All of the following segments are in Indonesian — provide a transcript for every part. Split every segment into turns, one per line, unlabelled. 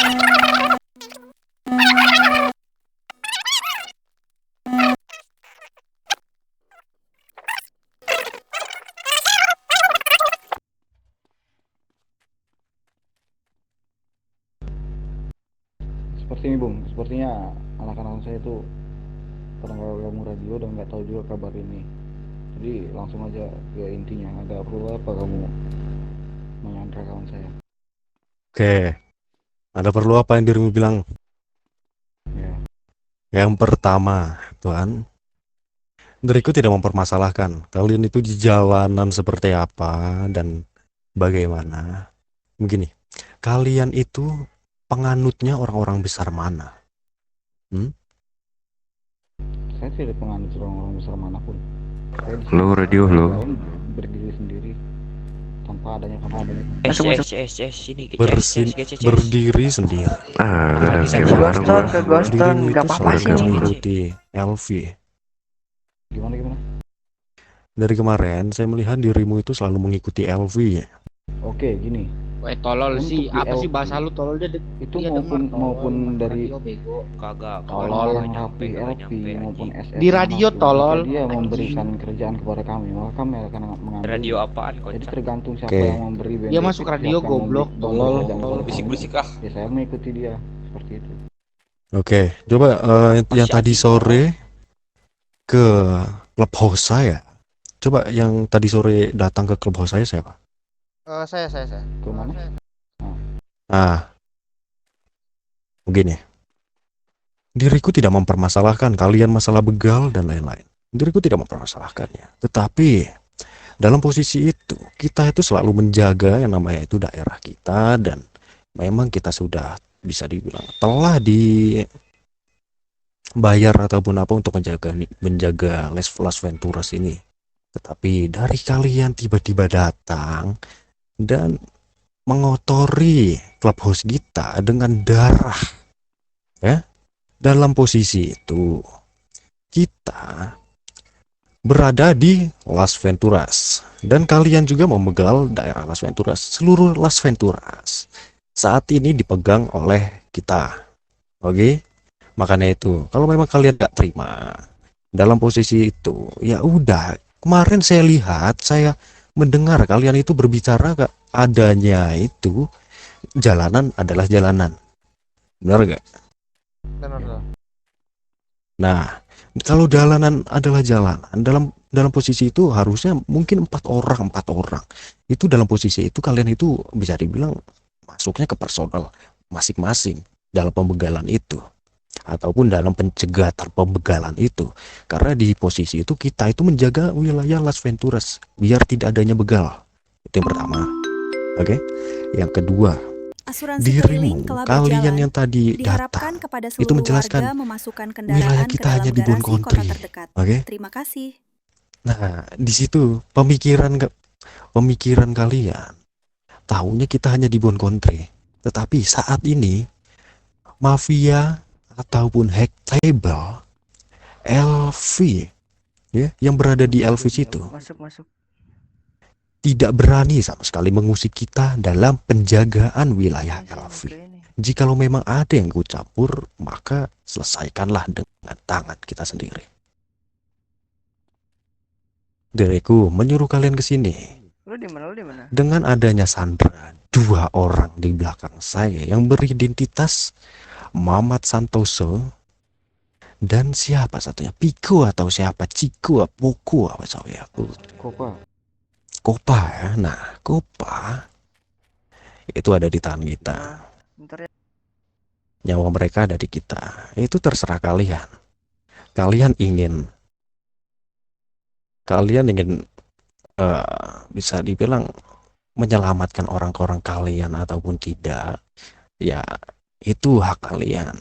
Seperti ini Bung, sepertinya anak-anak saya itu pada nggak gabung radio dan nggak tahu juga kabar ini. Jadi langsung aja ke intinya, ada perlu apa kamu menyandra kawan saya?
Oke, ada perlu apa yang dirimu bilang?
Ya,
Yang pertama, Tuhan, diriku tidak mempermasalahkan kalian itu di jalanan seperti apa dan bagaimana. Begini, kalian itu penganutnya orang-orang besar mana? Hmm?
saya tidak penganut orang-orang besar manapun. Saya di
Halo, radio, halo.
dalam berdiri sendiri tanpa adanya kamu.
Sini
Berdiri sendiri.
Kadang
bisa
kayak
ke
bareng gua.
Ke Ghoston,
Dirimu
nggak
itu
apa-apa
selalu
sini.
mengikuti LV.
Gimana?
Dari kemarin saya melihat dirimu itu selalu mengikuti LV.
Oke, gini.
Tolol
Untuk
sih,
di
apa sih
LP.
bahasa lu tolol dia
Itu
dia
maupun dari
bego.
kagak
orang
nyampe
rapi LP maupun SS
Di radio,
manapun,
tolol.
jika dia memberikan kerjaan kepada kami, maka kami akan mengambil.
radio apaan
Jadi
kocak
tergantung siapa
Oke.
yang memberi benefit,
Dia masuk radio,
siapa yang
goblok,
memberi
tolol.
kerjaan kepada kami,
bisik-bisik ah
ya saya mengikuti dia seperti itu.
Oke, coba yang tadi sore ke clubhouse saya. Coba yang tadi sore datang ke clubhouse saya siapa?
Saya.
Ke mana?
Nah, begini. Diriku tidak mempermasalahkan kalian masalah begal dan lain-lain. Diriku tidak mempermasalahkannya. Tetapi dalam posisi itu, kita itu selalu menjaga yang namanya itu daerah kita, dan memang kita sudah bisa dibilang telah dibayar ataupun apa untuk menjaga Las Venturas ini. Tetapi dari kalian tiba-tiba datang dan mengotori clubhouse kita dengan darah, ya. Dalam posisi itu kita berada di Las Venturas dan kalian juga memegal daerah Las Venturas. Seluruh Las Venturas saat ini dipegang oleh kita. Oke, makanya itu kalau memang kalian gak terima dalam posisi itu, ya udah. Kemarin saya lihat, saya mendengar kalian itu berbicara gak adanya itu jalanan adalah jalanan, benar gak?
Benar.
Nah, kalau jalanan adalah jalanan, dalam posisi itu harusnya mungkin empat orang itu dalam posisi itu kalian itu bisa dibilang masuknya ke personal masing-masing dalam pembegalan itu ataupun dalam pencegatan pembegalan itu, karena di posisi itu kita itu menjaga wilayah Las Venturas biar tidak adanya begal. Itu yang pertama. Oke. Yang kedua,
Asuransi keliling
dirimu,
Kelaba
kalian
Jalan
yang tadi
diharapkan
datang
kepada
itu
seluruh
menjelaskan
warga memasukkan
wilayah
kendaraan ke
kita
dalam
hanya di Bon
garasi kota
Country.
terdekat.
Oke.
Terima kasih.
Nah, di situ pemikiran kalian tahunya kita hanya di Bon Country. Tetapi saat ini mafia ataupun hack table LV, ya, yang berada di LV situ
Masuk.
tidak berani sama sekali mengusik kita dalam penjagaan wilayah LV. Jikalau memang ada yang ikut campur, maka selesaikanlah dengan tangan kita sendiri. Diriku menyuruh kalian ke sini.
Lu di mana?
Dengan adanya Sandra, dua orang di belakang saya yang beridentitas Mamat Santoso dan siapa satunya, Piko atau siapa, Ciko, Poko apa saya, Kopa ya. Nah, Kopa itu ada di tangan kita.
Bentar ya.
Nyawa mereka ada di kita. Itu terserah kalian. Kalian ingin bisa dibilang menyelamatkan orang-orang kalian ataupun tidak, ya itu hak kalian.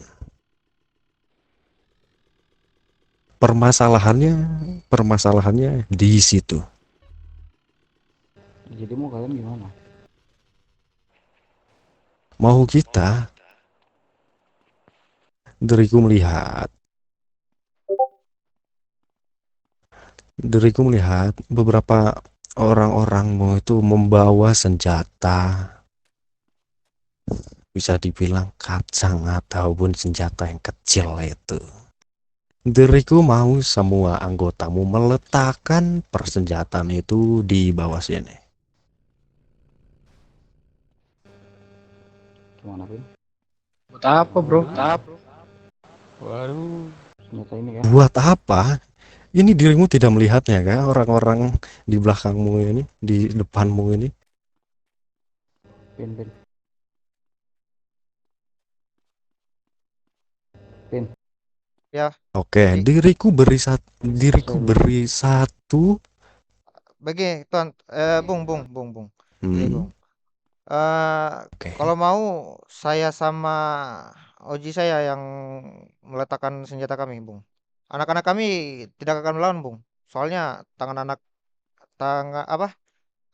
Permasalahannya di situ.
Jadi mau kalian gimana?
Mau kita, diriku melihat beberapa orang-orangmu itu membawa senjata bisa dibilang kacang ataupun senjata yang kecil itu. Diriku mau semua anggotamu meletakkan persenjataan itu di bawah sini.
Gimana, Pin?
Buat apa, bro?
Waduh, senjata ini kan.
Buat apa? Ini dirimu tidak melihatnya kan orang-orang di belakangmu ini, di depanmu ini.
Pin, Pin. Pin.
Ya,
Oke,
Ji.
diriku
Saya dulu.
beri satu.
Bagi tuan, bung. Gini,
Hmm,
bung. Eh,
oke.
kalau mau saya sama Oji saya yang meletakkan senjata kami, bung. Anak-anak kami tidak akan melawan, bung. Soalnya tangan apa?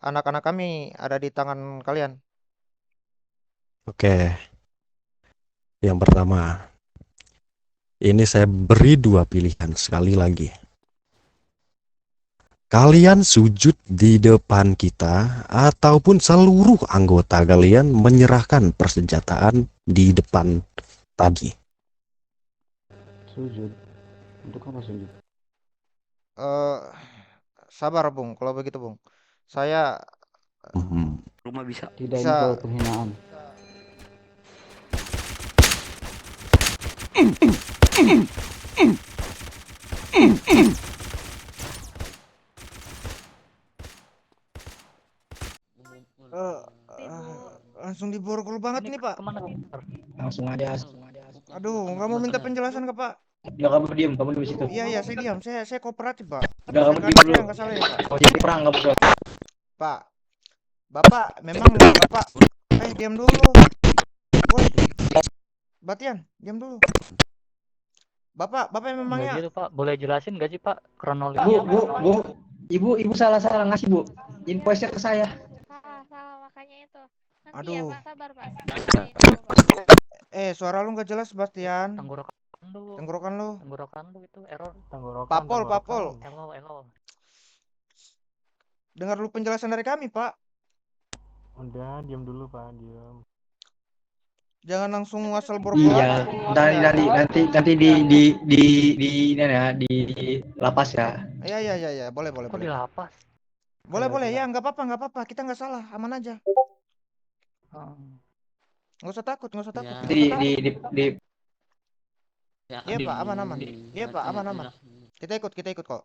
Anak-anak kami ada di tangan kalian.
Oke, yang pertama, ini saya beri dua pilihan sekali lagi. Kalian sujud di depan kita ataupun seluruh anggota kalian menyerahkan persenjataan di depan tadi.
Sujud. Untuk apa sujud?
Eh, sabar, bung. Kalau begitu, bung. Saya
Hmm,
Rumah bisa.
Tidak, ini
bisa.
kalau penghinaan.
eh, langsung diborgol banget nih, Pak.
Kemana Tintar?
Langsung aja.
Aduh, nggak mau minta penjelasan ke Pak.
Udah kamu diem di situ.
Iya, saya diam. Saya kooperatif, Pak.
Udah
Saya
kamu
kan
diem dulu.
saya nggak salah ini, Pak.
Mau jadi perang kamu tuh.
Pak, Bapak memang Bapak. Diam dulu. Woi, Batian, diam dulu. Bapak
Nggak
memangnya.
gitu Pak, boleh jelasin nggak sih Pak
Bu,
kronologinya?
bu, ibu salah ngasih bu. Invoice-nya ke saya.
Salah makanya itu. Nanti ya
Aduh.
Pak, sabar Pak. Sabar dulu, Pak.
Suara lu nggak jelas, Bastian.
Tenggorokan
Tenggorokan lu.
lu itu error.
Papol.
Elo.
Dengar dulu penjelasan dari kami, Pak.
Udah, diam dulu Pak, diam.
Jangan langsung asal borgol.
Iya, nanti di ini ya, di lapas ya.
Iya. Boleh.
Kok di lapas?
Boleh. Ya, nggak apa-apa. Kita nggak salah, aman aja. Nggak usah takut.
Di
Iya, Pak, aman. Iya, Pak, aman. Kita ikut kok.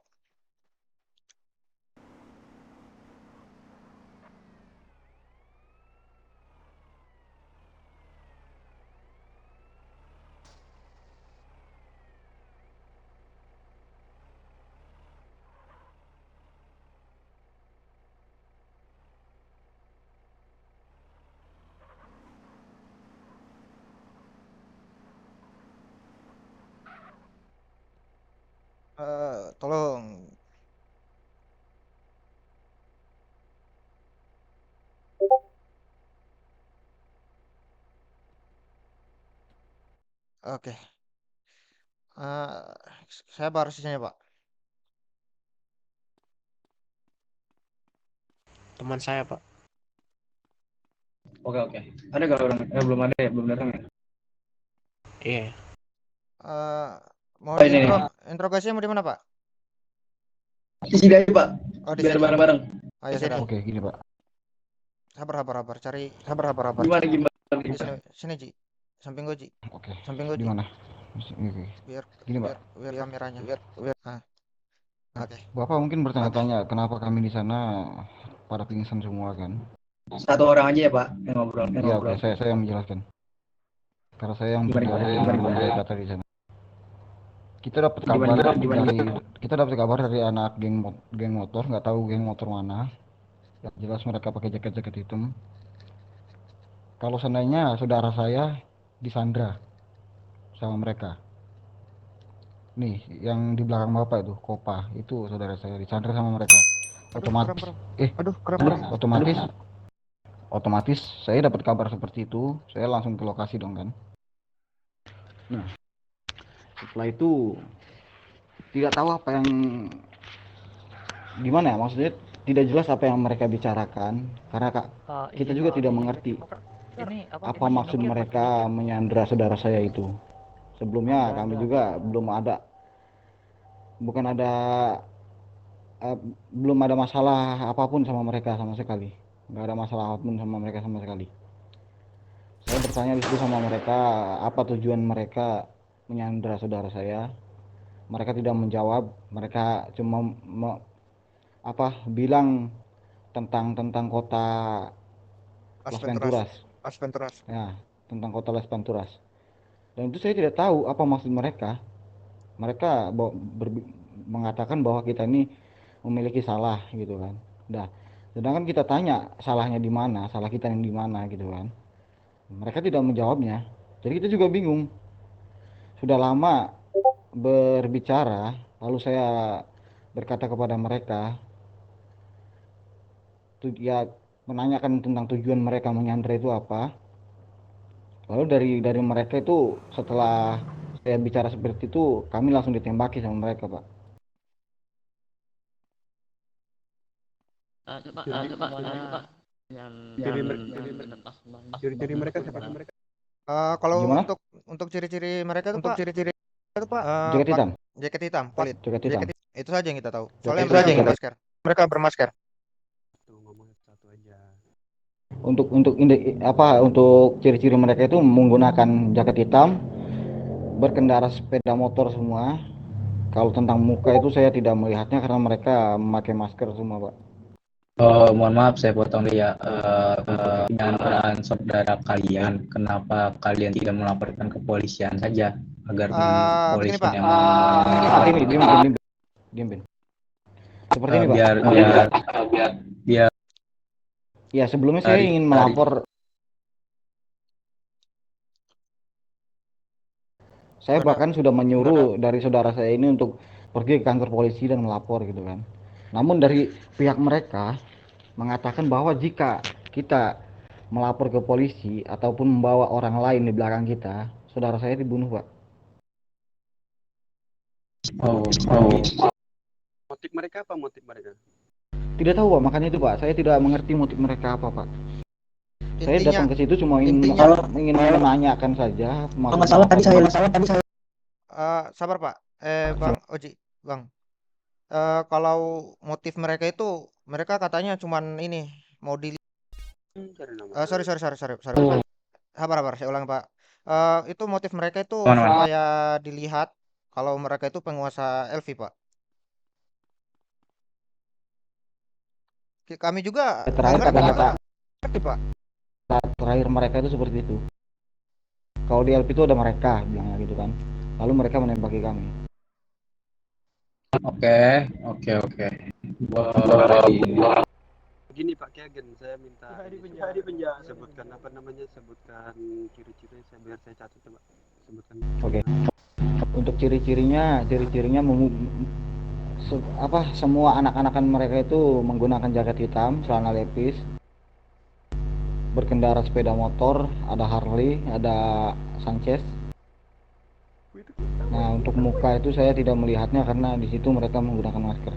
Tolong. Oke. Saya baru sisanya, Pak.
Teman saya Pak.
Oke. Ada nggak orang? Belum ada ya, belum datang ya.
Iya.
Mau
Ini.
interogasinya mau di mana, Pak?
Di sini aja Pak.
Oh, di
Biar
sini.
bareng-bareng.
Oh, ya sudah.
Oke, gini Pak.
Sabar. Cari. Sabar.
Gimana?
Di sini, Ji. Samping gua, Ji.
Oke.
Samping gua,
Di
Ji.
mana? Oke.
Biar
Gini Pak.
biar kameranya. Oke.
Bapak mungkin bertanya-tanya kenapa kami di sana pada pingsan semua kan?
Satu orang aja ya Pak yang ngobrol.
Iya, oke, saya yang menjelaskan. Karena saya yang menjadi data di sana. Kita dapat kabar dari anak geng motor, nggak tahu geng motor mana. Yang jelas mereka pakai jaket hitam. Kalau seandainya saudara saya disandra sama mereka. Nih, yang di belakang Bapak itu, Kopa, itu saudara saya disandra sama mereka. Otomatis saya dapat kabar seperti itu, saya langsung ke lokasi dong kan. Nah, setelah itu tidak tahu apa yang gimana ya, maksudnya tidak jelas apa yang mereka bicarakan karena kita juga tidak mengerti.
Ini
apa
masih
maksud
mikir,
mereka menyandra saudara saya itu. Sebelumnya kami juga bukan ada eh, belum ada masalah apapun sama mereka sama sekali. Nggak ada masalah apapun sama mereka sama sekali. Saya bertanya di situ sama mereka, apa tujuan mereka menyandra saudara saya. Mereka tidak menjawab, mereka cuma bilang tentang kota
Las
Las
Venturas.
Venturas.
Las Venturas.
Ya, tentang kota Las Venturas. Dan itu saya tidak tahu apa maksud mereka. Mereka mengatakan bahwa kita ini memiliki salah gitu kan. Nah, sedangkan kita tanya salahnya di mana, salah kita yang di mana gitu kan. Mereka tidak menjawabnya. Jadi kita juga bingung. Sudah lama berbicara, lalu saya berkata kepada mereka, ya menanyakan tentang tujuan mereka menyandra itu apa. Lalu dari mereka itu setelah saya bicara seperti itu, kami langsung ditembaki sama mereka, Pak.
Ciri-ciri mereka siapa sih mereka?
Kalau
Gimana?
untuk ciri-ciri mereka tuh Pak,
Jaket hitam.
jaket hitam, kulit.
Jaket hitam.
Itu saja yang kita tahu. Soalnya
Jaket hitam.
mereka bermasker.
Tuh ngomong satu aja.
Untuk ciri-ciri mereka itu menggunakan jaket hitam, berkendara sepeda motor semua. Kalau tentang muka itu saya tidak melihatnya karena mereka memakai masker semua, Pak.
Mohon maaf saya potong ya. Penyanderaan saudara kalian, kenapa kalian tidak melaporkan ke kepolisian saja agar
Begini,
polisi
Pak.
yang
Seperti ini, diam, Ben. Seperti ini, Pak.
biar
Ya, sebelumnya saya ingin melapor. Saya bahkan sudah menyuruh dari saudara saya ini untuk pergi ke kantor polisi dan melapor gitu kan. Namun dari pihak mereka mengatakan bahwa jika kita melapor ke polisi ataupun membawa orang lain di belakang kita, saudara saya dibunuh, Pak.
Motif mereka apa motif mereka?
Tidak tahu, Pak, makanya itu, Pak. Saya tidak mengerti motif mereka apa, Pak. Saya datang ke situ cuma ingin menanyakan saja.
masalah tadi saya
Sabar Pak. Bang Oji, Bang. Kalau motif mereka itu, mereka katanya cuman ini mau di.
Cari nama.
Sorry. Sabar, saya ulang Pak. Itu motif mereka itu supaya dilihat kalau mereka itu penguasa Elfi Pak. Kami juga
Terakhir kata-kata
ngerti Pak.
terakhir mereka itu seperti itu. Kalau di LP itu ada mereka bilangnya gitu kan. Lalu mereka menembaki kami.
Oke.
Begini Pak Kiagen, saya minta di penjara. Sebutkan ciri-ciri biar saya catat coba. Sebutkan.
Oke. Untuk cirinya semua anak-anakan mereka itu menggunakan jaket hitam, celana lepis, berkendara sepeda motor, ada Harley, ada Sanchez. Nah, untuk muka itu saya tidak melihatnya karena di situ mereka menggunakan masker.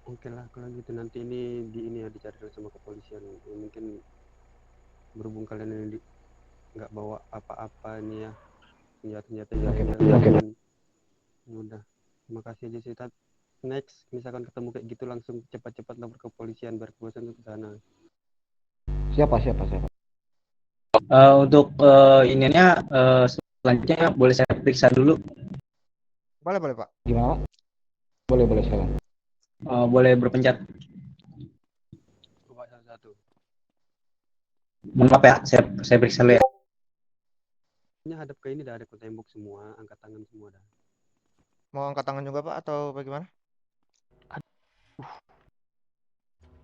Oke lah kalau gitu nanti ini dicari dulu sama kepolisian. Mungkin berhubung kalian ini nggak bawa apa-apa nih ya senjata
Oke.
Udah. Terima kasih aja sih. Next misalkan ketemu kayak gitu langsung cepat-cepat lapor ke kepolisian biar kepolisian ke sana.
Siapa?
Untuk ininya selanjutnya boleh saya periksa dulu.
Boleh Pak.
Gimana, Pak? Boleh sekarang.
Boleh berpencet.
Coba satu.
Mohon maaf ya, saya periksa dulu ya.
Ini hadap ke ini dah ada tembok semua, angkat tangan semua dah.
Mau angkat tangan juga Pak atau bagaimana?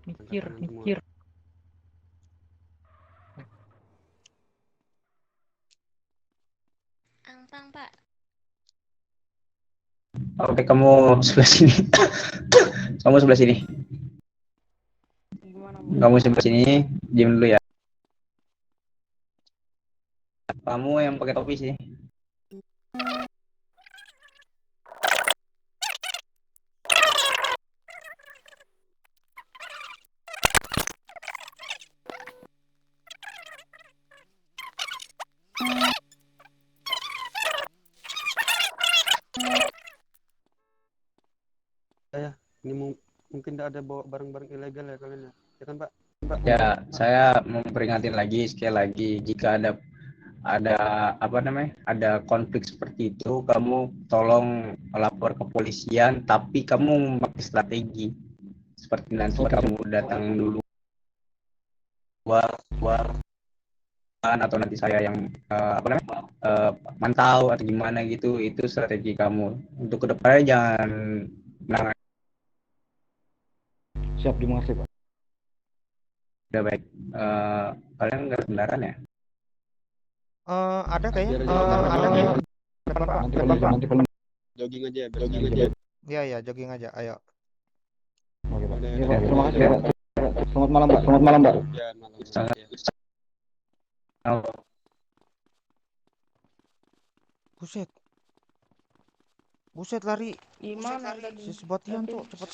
Mikir.
Angpang Pak.
Oke, kamu sebelah sini. Kamu sebelah sini. Kamu sebelah sini, diam dulu ya. Kamu yang pakai topi sih.
mungkin tidak ada bawa barang-barang ilegal ya kalian ya. Ya kan, Pak?
Ya, saya memperingatin lagi sekali lagi, jika ada apa namanya, ada konflik seperti itu, kamu tolong lapor ke polisian, tapi kamu memakai strategi seperti nanti kamu datang dulu luar atau nanti saya yang apa namanya, mantau atau gimana gitu. Itu strategi kamu untuk kedepannya. Jangan menang.
Siap dimengerti, Pak.
Udah baik. Kalian nggak ada kendaraan ya?
Ada kayaknya.
Biar aja kita
Ada kayaknya.
Nanti kalau
jogging aja, jogging aja.
Iya ya, jogging aja. Ayo.
Oke, Pak.
Udah,
Iya,
udah,
Pak. Terima
udah,
kasih,
udah.
Pak. Selamat malam, Pak. Selamat malam, Pak.
Ya, malam.
Sangat.
Ya.
Buset. Buset lari.
Gimana tadi?
Si Sebastian tuh cepet